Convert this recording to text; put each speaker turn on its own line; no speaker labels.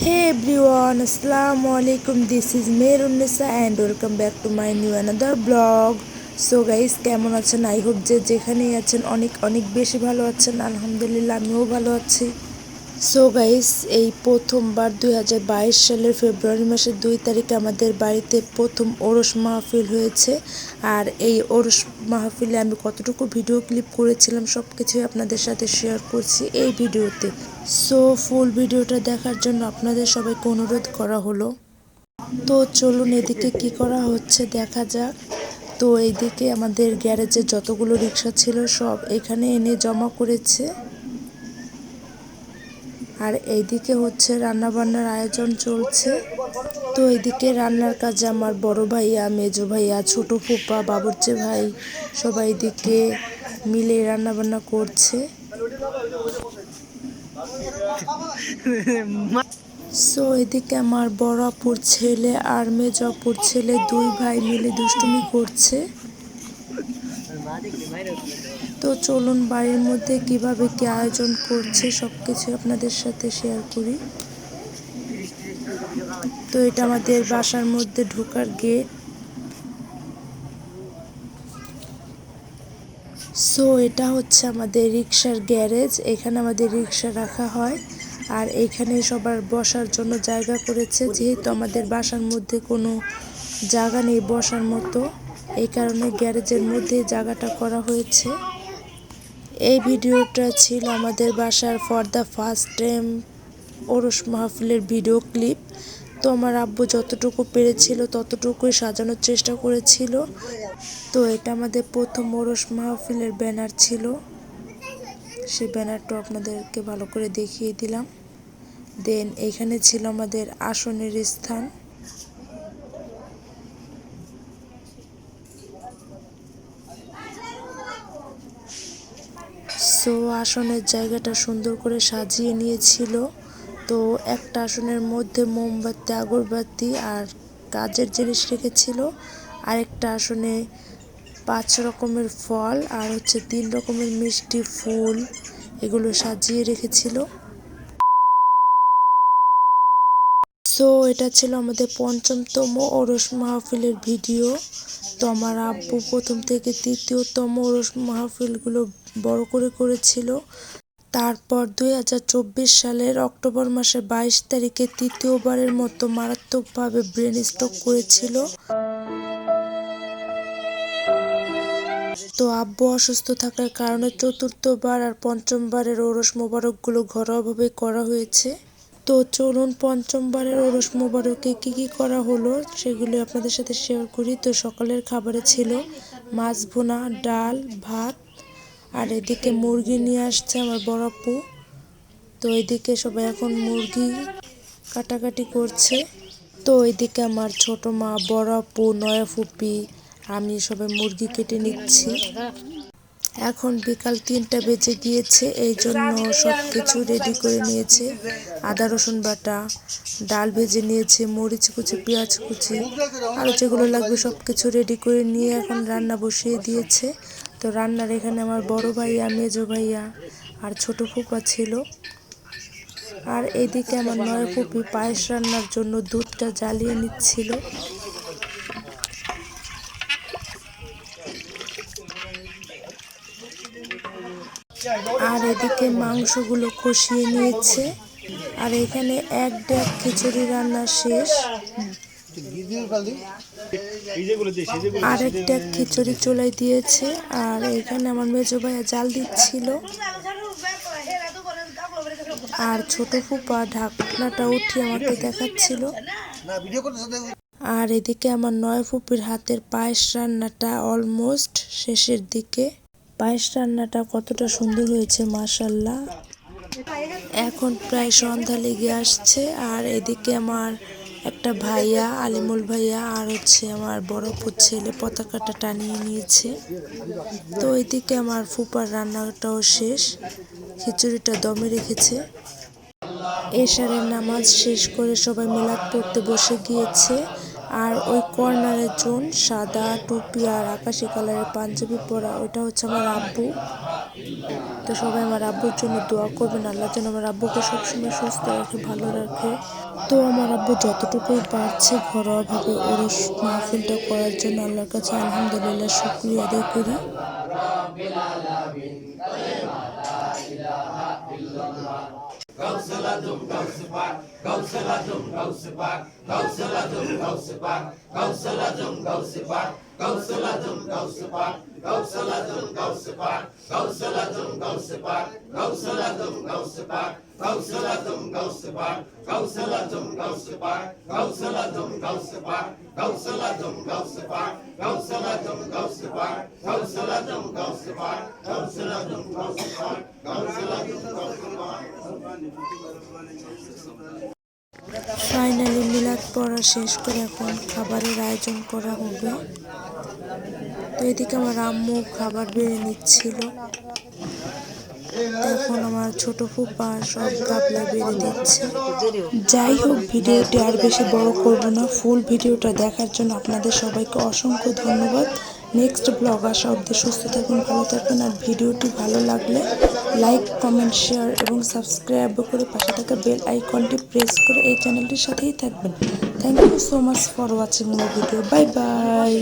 Hey everyone, Assalamu alaikum. This is Merunnisa and welcome back to my new another vlog. So guys, কেমন আছেন? I hope যে যেখানেই আছেন অনেক অনেক বেশি ভালো আছেন। আলহামদুলিল্লাহ আমিও ভালো আছি। সো গাইস, এই প্রথমবার 2022 সালের ফেব্রুয়ারি মাসের 2 তারিখে আমাদের বাড়িতে প্রথম ওরস মাহফিল হয়েছে। আর এই ওরস মাহফিলে আমি কতটুকু ভিডিও ক্লিপ করেছিলাম সব কিছুই আপনাদের সাথে শেয়ার করছি এই ভিডিওতে। সো ফুল ভিডিওটা দেখার জন্য আপনাদের সবাইকে অনুরোধ করা হলো। তো চলুন এদিকে কি করা হচ্ছে দেখা যাক। তো এইদিকে আমাদের গ্যারেজে যতগুলো রিক্সা ছিল সব এখানে এনে জমা করেছে। আর এইদিকে হচ্ছে রান্নাবান্নার আয়োজন চলছে। তো এইদিকে রান্নার কাজে আমার বড় ভাইয়া, মেজো ভাইয়া, ছোট ফুপা, বাবুর্চি ভাই সবাই এদিকে মিলে রান্নাবান্না করছে। সো এদিকে আমার বড় আপুর ছেলে আর মেজো আপুর ছেলে দুই ভাই মিলে দুষ্টুমি করছে। তো চলুন বাড়ির মধ্যে কিভাবে কি আয়োজন করছে সবকিছু আপনাদের সাথে শেয়ার করি। তো এটা আমাদের বাসার মধ্যে ঢোকার গেট। সো এটা হচ্ছে আমাদের রিক্সার গ্যারেজ, এখানে আমাদের রিক্সা রাখা হয়। আর এখানে সবার বসার জন্য জায়গা করেছে, যেহেতু আমাদের বাসার মধ্যে কোনো জায়গা নেই বসার মতো, এই কারণে গ্যারেজের মধ্যে জায়গাটা করা হয়েছে। এই ভিডিওটা ছিল আমাদের বাসার ফর দ্য ফার্স্ট টাইম ওরস মাহফিলের ভিডিও ক্লিপ। তো আমার আব্বু যতটুকু পেরেছিল ততটুকুই সাজানোর চেষ্টা করেছিল। তো এটা আমাদের প্রথম ওরস মাহফিলের ব্যানার ছিল, সেই ব্যানারটা আপনাদেরকে ভালো করে দেখিয়ে দিলাম। দেন এখানে ছিল আমাদের আসনের স্থান। সো আসনের জায়গাটা সুন্দর করে সাজিয়ে নিয়েছিল। তো একটা আসনের মধ্যে মোমবাতি, আগরবাতি আর কাজের জিনিস রেখেছিল। আরেকটা আসনে 5 রকমের ফল আর হচ্ছে 3 রকমের মিষ্টি ফুল এগুলো সাজিয়ে রেখেছিল। সো এটা ছিল আমাদের পঞ্চমতম ওরস মাহফিলের ভিডিও। তো আমার আব্বু প্রথম থেকে তৃতীয়তম ওরস মাহফিলগুলো বড় করে করেছিল। তারপর 2024 সালের অক্টোবর মাসের 22 তারিখে তৃতীয়বারের মতো মারাত্মকভাবে ব্রেন স্ট্রোক করেছিল। তো আব্বু অসুস্থ থাকার কারণে চতুর্থবার আর পঞ্চমবারের ওরস মোবারকগুলো ঘরোয়াভাবে করা হয়েছে। তো চলুন পঞ্চমবারের ওরস মোবারকে কি করা হলো সেগুলো আপনাদের সাথে শেয়ার করি। তো সকালের খাবারে ছিল মাছ ভুনা, ডাল, ভাত। আর এদিকে মুরগি নিয়ে আসছে আমার বড় আপু। তো এদিকে সবাই এখন মুরগি কাটাকাটি করছে। তো এদিকে আমার ছোট মা, বড় আপু, নয়া ফুপি, আমি সবাই মুরগি কেটে নিচ্ছি। এখন বিকাল 3টা বেজে গিয়েছে, এই জন্য সব কিছু রেডি করে নিয়েছে। আদা রসুন বাটা, ডাল ভেজে নিয়েছে, মরিচ কুচি, পেঁয়াজ কুচি, আরও যেগুলো লাগবে সব কিছু রেডি করে নিয়ে এখন রান্না বসিয়ে দিয়েছে। তো রান্নার এখানে আমার বড় ভাইয়া, মেজো ভাইয়া আর ছোট ফুপা ছিল। আর এদিকে আমার নয়া ফুপি পায়েস রান্নার জন্য দুধটা জ্বালিয়ে নিচ্ছিল। আর এদিকে মাংসগুলো কষিয়ে নিয়েছে। আর এখানে এক ডেক খিচুড়ি রান্না শেষ। আরেক ডেক খিচুড়ি চুলায় দিয়েছে। আর এখানে আমার মেজো ভাইয়া জাল দিচ্ছিল। আর ছোট ফুপা ঢাকনাটা উঠিয়ে আমাকে দেখাচ্ছিল। আর এদিকে আমার নয়া ফুপির হাতের পায়েস রান্নাটা অলমোস্ট শেষের দিকে। পায়েস রান্নাটা কতটা সুন্দর হয়েছে মাশাআল্লাহ। এখন প্রায় সন্ধ্যা লেগে আসছে। আর এদিকে আমার একটা ভাইয়া, আলিমুল ভাইয়া আর হচ্ছে আমার বড় আপুর ছেলে পতাকাটা টানিয়ে নিয়েছে। তো এদিকে আমার ফুপার রান্নাটাও শেষ, খিচুড়িটা দমে রেখেছে। এশারের নামাজ শেষ করে সবাই মিলাদ পড়তে বসে গিয়েছে। আর ওই কর্নারের জন সাদা টুপি আর আকাশি কালারের পাঞ্জাবি পরা, ওইটা হচ্ছে আমার আব্বু। তো সবাই আমার আব্বুর জন্য দোয়া করবেন, আল্লাহ যেন আমার আব্বুকে সবসময় সুস্থ রাখে, ভালো রাখে। তো আমার আব্বু যতটুকুই পারছে ঘরোয়াভাবে ওরস মাহফিলটা করার জন্য আল্লাহর কাছে আলহামদুলিল্লাহ শুকরিয়া আদায় করি। ফাইনালি মিলাদ পড়া শেষ করে এখন খাবারের আয়োজন করা হবে। তো এদিকে আমার আম্মু খাবার বেড়ে নিচ্ছিল, এখন আমার ছোট ফুপা সব গাবলা বেড়ে দিচ্ছে। যাই হোক, ভিডিওটি আর বেশি বড় করব না। ফুল ভিডিওটা দেখার জন্য আপনাদের সবাইকে অসংখ্য ধন্যবাদ। নেক্সট ব্লগ আসা অবধি সুস্থ থাকুন, ভালো থাকুন। আর ভিডিওটি ভালো লাগলে লাইক, কমেন্ট, শেয়ার এবং সাবস্ক্রাইব করে পাশে থাকা বেল আইকনটি প্রেস করে এই চ্যানেলটির সাথেই থাকবেন। Thank you so much for watching my video. Bye by.